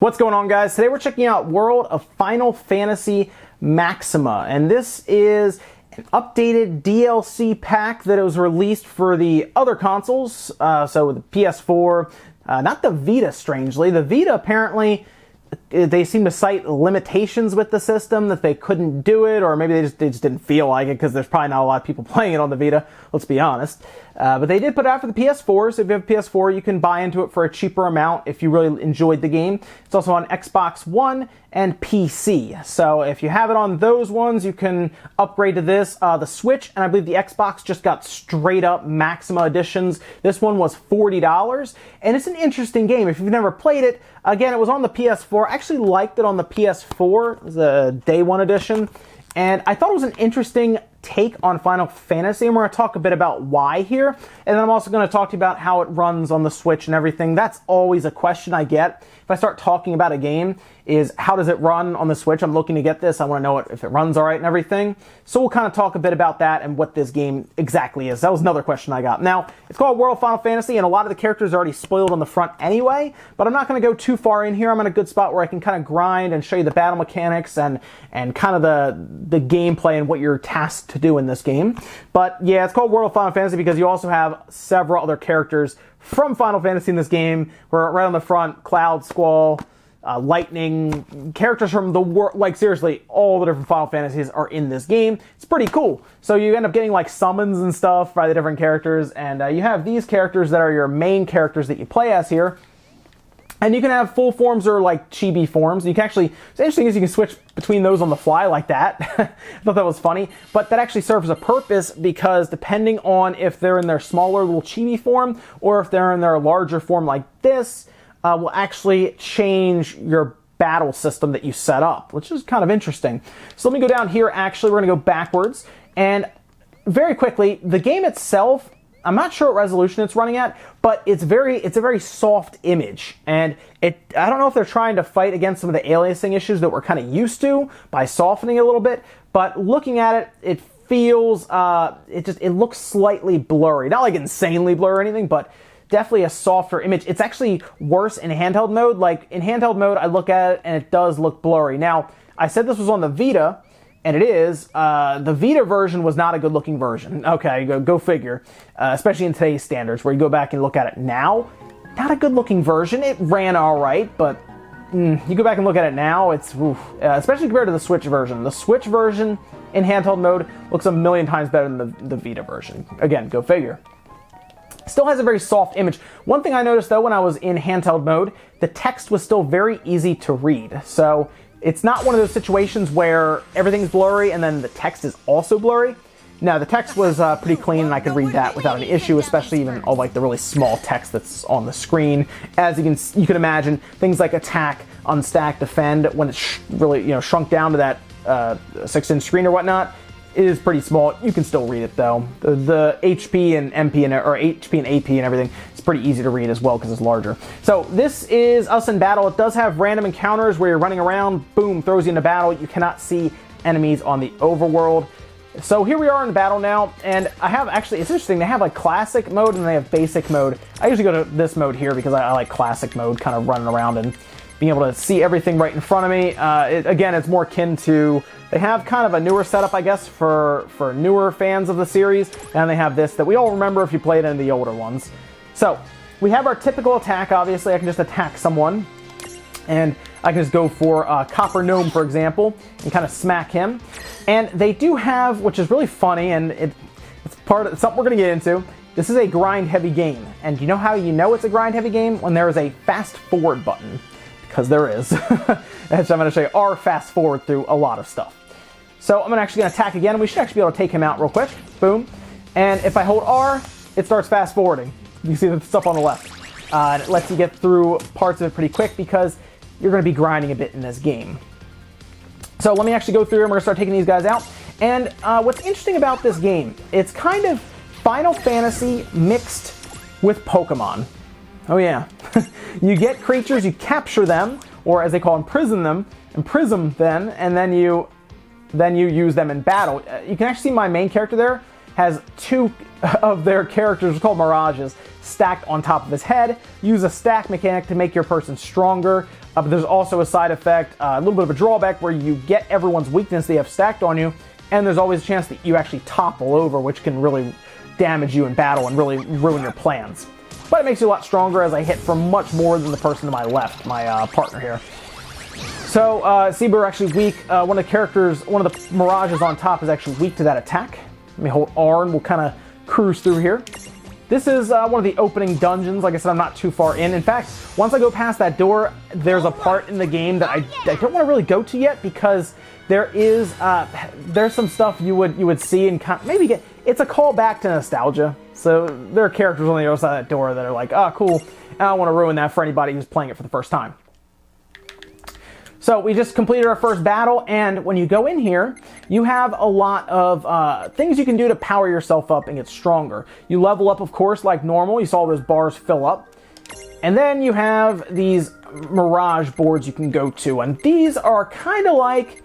What's going on, guys? Today we're checking out World of Final Fantasy Maxima, and this is an updated DLC pack that was released for the other consoles, so the PS4, not the Vita, strangely. The Vita, apparently, they seem to cite limitations with the system, that they couldn't do it, or maybe they just didn't feel like it, because there's probably not a lot of people playing it on the Vita, let's be honest. But they did put it out for the PS4, so if you have a PS4, you can buy into it for a cheaper amount if you really enjoyed the game. It's also on Xbox One and PC, so if you have it on those ones, you can upgrade to this. The Switch, and I believe the Xbox, just got straight up Maxima editions. This one was $40, and it's an interesting game. If you've never played it, again, it was on the PS4. I actually liked it on the PS4. It was a Day 1 edition, and I thought it was an interesting take on Final Fantasy, and we're going to talk a bit about why here, and then I'm also going to talk to you about how it runs on the Switch and everything. That's always a question I get if I start talking about a game, is how does it run on the Switch? I'm looking to get this. I want to know if it runs all right and everything. So we'll kind of talk a bit about that and what this game exactly is. That was another question I got. Now, it's called World of Final Fantasy, and a lot of the characters are already spoiled on the front anyway, but I'm not going to go too far in here. I'm in a good spot where I can kind of grind and show you the battle mechanics and kind of the gameplay and what you're tasked to do in this game. But yeah, it's called World of Final Fantasy because you also have several other characters from Final Fantasy in this game. We're right on the front: Cloud, Squall, Lightning, characters from the world. Like, seriously, all the different Final Fantasies are in this game. It's pretty cool. So you end up getting like summons and stuff by the different characters, and you have these characters that are your main characters that you play as here. And you can have full forms or like chibi forms. You can actually, what's interesting is you can switch between those on the fly like that. I thought that was funny. But that actually serves a purpose, because depending on if they're in their smaller little chibi form or if they're in their larger form like this, will actually change your battle system that you set up, which is kind of interesting. So let me go down here. Actually, we're going to go backwards. And very quickly, the game itself, I'm not sure what resolution it's running at, but it's a very soft image, and I don't know if they're trying to fight against some of the aliasing issues that we're kind of used to by softening it a little bit. But looking at it, it feels it looks slightly blurry, not like insanely blurry or anything, but definitely a softer image. It's actually worse in handheld mode. Like in handheld mode, I look at it and it does look blurry. Now, I said this was on the Vita, and it is. The Vita version was not a good-looking version. Okay, go figure. Especially in today's standards, where you go back and look at it now, not a good-looking version. It ran all right, but you go back and look at it now, it's especially compared to the Switch version. The Switch version in handheld mode looks a million times better than the Vita version. Again, go figure. Still has a very soft image. One thing I noticed, though, when I was in handheld mode, the text was still very easy to read. So it's not one of those situations where everything's blurry and then the text is also blurry. No, the text was pretty clean, and I could read that without any issue, especially even all like the really small text that's on the screen. As you can imagine, things like attack, unstack, defend, when it's really shrunk down to that 6-inch screen or whatnot, it is pretty small. You can still read it though. The HP and MP or HP and AP and everything, it's pretty easy to read as well because it's larger. So this is us in battle. It does have random encounters where you're running around, boom, throws you into battle. You cannot see enemies on the overworld. So here we are in the battle now, and I have actually, it's interesting, they have like classic mode and they have basic mode. I usually go to this mode here because I like classic mode, kind of running around and being able to see everything right in front of me. Again, it's more akin to, they have kind of a newer setup, I guess, for newer fans of the series, and they have this that we all remember if you played in the older ones. So we have our typical attack. Obviously, I can just attack someone, and I can just go for Copper Gnome, for example, and kind of smack him. And they do have, which is really funny, and it's something we're going to get into. This is a grind-heavy game, and you know how you know it's a grind-heavy game? When there is a fast-forward button, because there is. And so I'm going to show you our fast-forward through a lot of stuff. So I'm actually going to attack again, and we should actually be able to take him out real quick. Boom. And if I hold R, it starts fast-forwarding. You see the stuff on the left. And it lets you get through parts of it pretty quick because you're going to be grinding a bit in this game. So let me actually go through and we're going to start taking these guys out. And what's interesting about this game, it's kind of Final Fantasy mixed with Pokemon. Oh yeah. You get creatures, you capture them, or as they call them, imprison them, and then you use them in battle. You can actually see my main character there has two of their characters called Mirages stacked on top of his head. Use a stack mechanic to make your person stronger. But there's also a side effect, a little bit of a drawback, where you get everyone's weakness they have stacked on you, and there's always a chance that you actually topple over, which can really damage you in battle and really ruin your plans. But it makes you a lot stronger, as I hit for much more than the person to my left, my partner here. So, see, we're actually weak. One of the mirages on top is actually weak to that attack. Let me hold R and we'll kind of cruise through here. This is one of the opening dungeons. Like I said, I'm not too far in. In fact, once I go past that door, there's a part in the game that I don't want to really go to yet, because there's some stuff you would see and maybe get. It's a callback to nostalgia. So there are characters on the other side of that door that are like, oh, cool. I don't want to ruin that for anybody who's playing it for the first time. So we just completed our first battle, and when you go in here, you have a lot of things you can do to power yourself up and get stronger. You level up, of course, like normal. You saw those bars fill up. And then you have these mirage boards you can go to, and these are kind of like,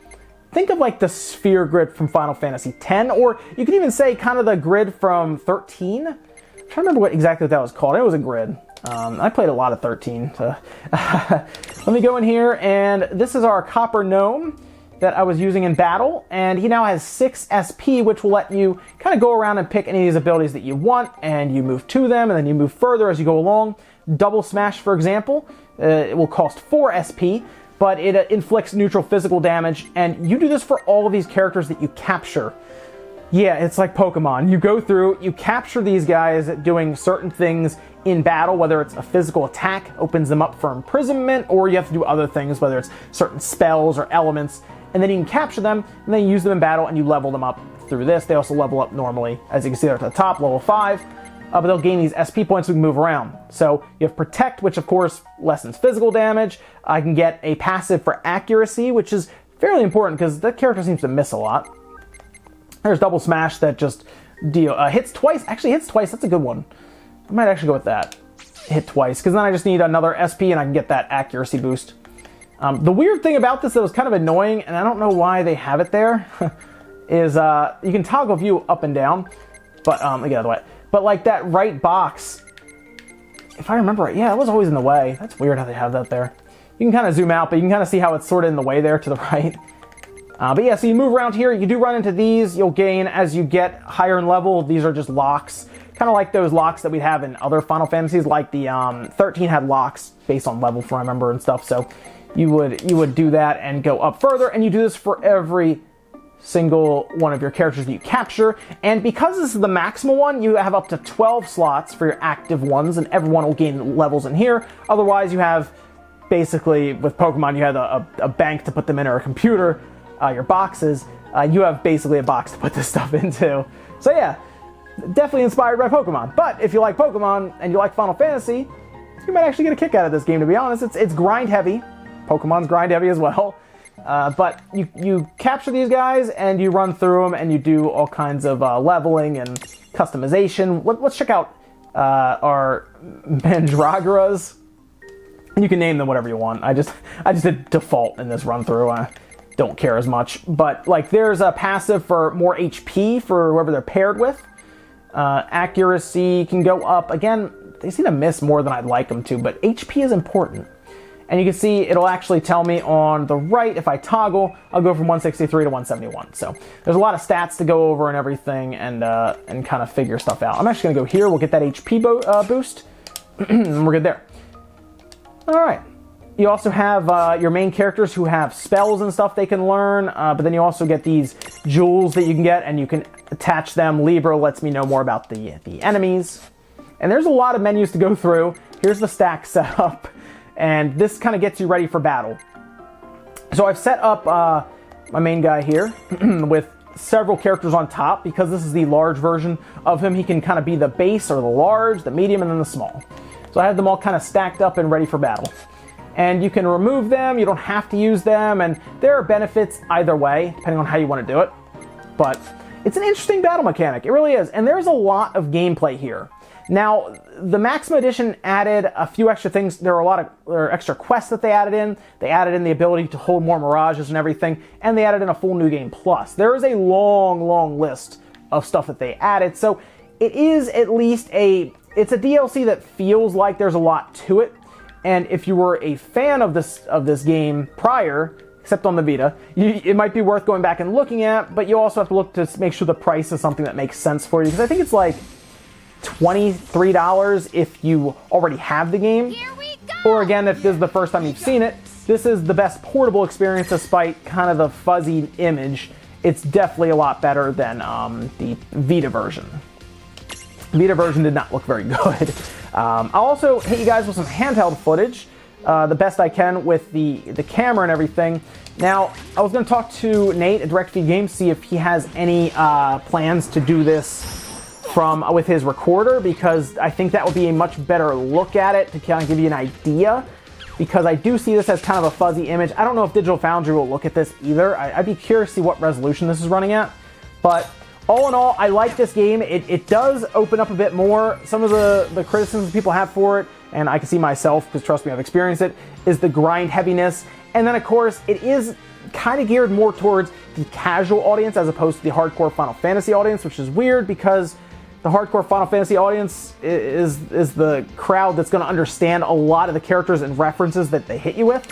think of like the sphere grid from Final Fantasy X, or you can even say kind of the grid from 13. I'm trying to remember exactly what that was called. It was a grid. I played a lot of 13. So let me go in here, and this is our copper gnome that I was using in battle, and he now has 6 SP, which will let you kind of go around and pick any of these abilities that you want, and you move to them, and then you move further as you go along. Double Smash, for example, it will cost 4 SP, but it inflicts neutral physical damage, and you do this for all of these characters that you capture. Yeah, it's like Pokemon. You go through, you capture these guys doing certain things in battle, whether it's a physical attack, opens them up for imprisonment, or you have to do other things, whether it's certain spells or elements, and then you can capture them, and then you use them in battle, and you level them up through this. They also level up normally, as you can see there at the top, level 5, but they'll gain these SP points so we can move around. So you have Protect, which of course lessens physical damage. I can get a passive for accuracy, which is fairly important because that character seems to miss a lot. There's Double Smash that just hits twice. Actually hits twice, that's a good one. I might actually go with that. Hit twice, because then I just need another SP and I can get that accuracy boost. The weird thing about this that was kind of annoying, and I don't know why they have it there, is you can toggle view up and down, but let me get out of the way. But like that right box, if I remember right, yeah, it was always in the way. That's weird how they have that there. You can kind of zoom out, but you can kind of see how it's sort of in the way there to the right. But yeah, so you move around here, you do run into these, you'll gain as you get higher in level. These are just locks, kind of like those locks that we'd have in other Final Fantasies, like the 13 had locks based on level, from I remember, and stuff. So you would do that and go up further, and you do this for every single one of your characters that you capture. And because this is the Maxima one, you have up to 12 slots for your active ones, and everyone will gain levels in here. Otherwise, you have, basically, with Pokemon, you had a bank to put them in, or a computer. Your boxes, you have basically a box to put this stuff into. So yeah, definitely inspired by Pokemon. But if you like Pokemon and you like Final Fantasy, you might actually get a kick out of this game, to be honest. It's grind heavy. Pokemon's grind heavy as well. But you capture these guys and you run through them and you do all kinds of leveling and customization. Let's check out our Mandragoras. And you can name them whatever you want. I just did default in this run through. Don't care as much, but like there's a passive for more HP for whoever they're paired with. Accuracy can go up. Again, they seem to miss more than I'd like them to, but HP is important. And you can see it'll actually tell me on the right, if I toggle, I'll go from 163 to 171. So there's a lot of stats to go over and everything, and kind of figure stuff out. I'm actually gonna go here, we'll get that HP boost, and we're good there. All right. You also have your main characters who have spells and stuff they can learn, but then you also get these jewels that you can get, and you can attach them. Libra lets me know more about the enemies. And there's a lot of menus to go through. Here's the stack setup, and this kind of gets you ready for battle. So I've set up my main guy here with several characters on top, because this is the large version of him. He can kind of be the base, or the large, the medium, and then the small. So I have them all kind of stacked up and ready for battle. And you can remove them, you don't have to use them, and there are benefits either way, depending on how you want to do it. But it's an interesting battle mechanic, it really is, and there's a lot of gameplay here. Now, the Maxima Edition added a few extra things. There are extra quests that they added in. They added in the ability to hold more mirages and everything, and they added in a full New Game Plus. There is a long, long list of stuff that they added, so it is at least it's a DLC that feels like there's a lot to it. And if you were a fan of this game prior, except on the Vita, it might be worth going back and looking at, but you also have to look to make sure the price is something that makes sense for you, because I think it's like $23 if you already have the game. Here we go. Or again, if this is the first time you've seen it, this is the best portable experience despite kind of the fuzzy image. It's definitely a lot better than the Vita version. Vita version did not look very good. I'll also hit you guys with some handheld footage, the best I can with the camera and everything. Now, I was going to talk to Nate at DirectV Games, see if he has any plans to do this with his recorder, because I think that would be a much better look at it to kind of give you an idea, because I do see this as kind of a fuzzy image. I don't know if Digital Foundry will look at this either. I'd be curious to see what resolution this is running at, but all in all, I like this game. It does open up a bit more. Some of the criticisms people have for it, and I can see myself, because trust me, I've experienced it, is the grind heaviness. And then, of course, it is kind of geared more towards the casual audience as opposed to the hardcore Final Fantasy audience, which is weird because the hardcore Final Fantasy audience is the crowd that's going to understand a lot of the characters and references that they hit you with.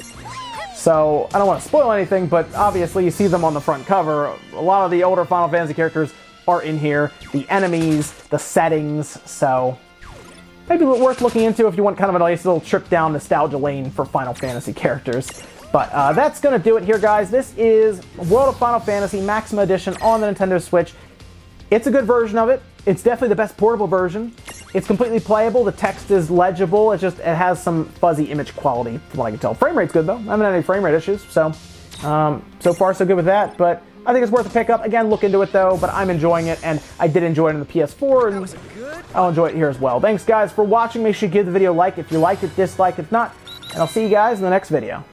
So, I don't want to spoil anything, but obviously you see them on the front cover. A lot of the older Final Fantasy characters are in here. The enemies, the settings, so maybe worth looking into if you want kind of a nice little trip down nostalgia lane for Final Fantasy characters. But that's going to do it here, guys. This is World of Final Fantasy Maxima Edition on the Nintendo Switch. It's a good version of it. It's definitely the best portable version. It's completely playable. The text is legible. It has some fuzzy image quality, from what I can tell. Frame rate's good, though. I haven't had any frame rate issues, so so far so good with that. But I think it's worth a pickup. Again, look into it, though, but I'm enjoying it, and I did enjoy it on the PS4, and I'll enjoy it here as well. Thanks, guys, for watching. Make sure you give the video a like if you liked it, dislike if not, and I'll see you guys in the next video.